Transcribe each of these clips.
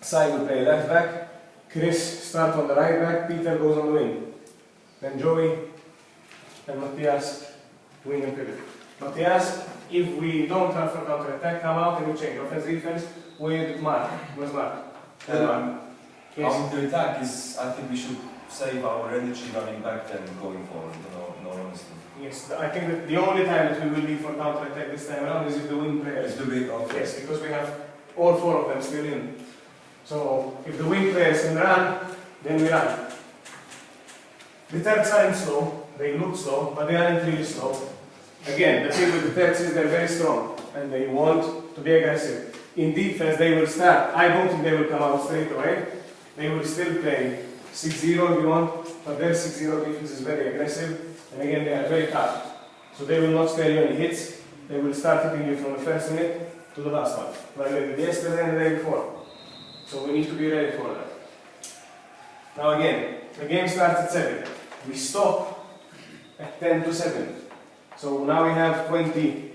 Sai will play left back, Chris start on the right back, Peter goes on the wing. Then Joey and Matthias wing and pivot. Matthias, if we don't have for counter attack, come out and we change offense defense with Mark. Where's Mark? Yes. Counter attack is, I think we should save our energy running back than going forward, no honesty. Yes, I think that the only time that we will leave for counter attack this time around is if the wing players. It's the wing, okay. Yes, because we have all four of them still in. So if the wing players can run, then we run. The Turks aren't slow, they look slow, but they aren't really slow. Again, the thing with the Turks is they're very strong and they want to be aggressive. In defense, they will start. I don't think they will come out straight away. They will still play 6-0 if you want, but their 6-0 defense is very aggressive. And again, they are very tough. So they will not spare you any hits. They will start hitting you from the first minute to the last one, like they did yesterday and the day before. So we need to be ready for that. Now again, the game starts at 7. We stop at 10 to 7. So now we have 20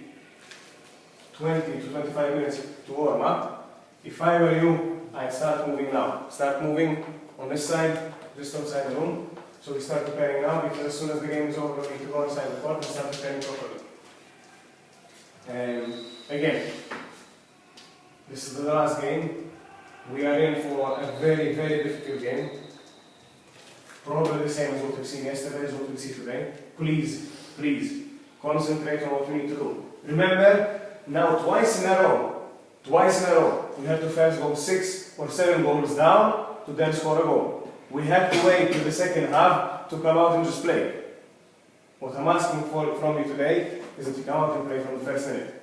to 25 minutes to warm up. If I were you, I'd start moving now. Start moving on this side, just outside the room. So we start preparing now, because as soon as the game is over, we need to go inside the court and start preparing properly. Again, this is the last game. We are in for a very, very difficult game. Probably the same as what we've seen yesterday, as what we see today. Please, please, concentrate on what we need to do. Remember, now twice in a row, we have to first go 6 or 7 goals down to then score a goal. We have to wait till the second half to come out and just play. What I'm asking from you today is that you come out and play from the first minute.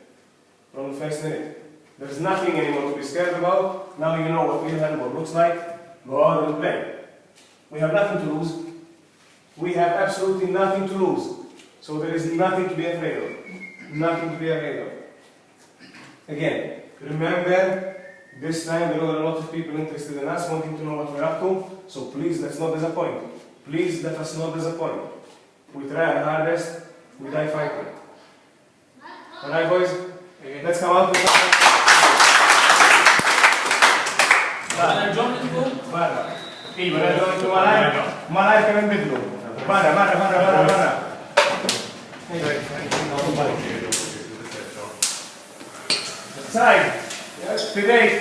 From the first minute. There's nothing anymore to be scared about. Now you know what real handball looks like. Go out and play. We have nothing to lose. We have absolutely nothing to lose. So there is nothing to be afraid of. Nothing to be afraid of. Again, remember, this time there were a lot of people interested in us, wanting to know what we're up to. So please, let's not disappoint. Please, let us not disappoint. We try our hardest. We die fighting. Alright, boys? Let's come out with something. Bara. Iva, raġuni tu malaj kemm nbidlu. Bara. Side. Fidejk.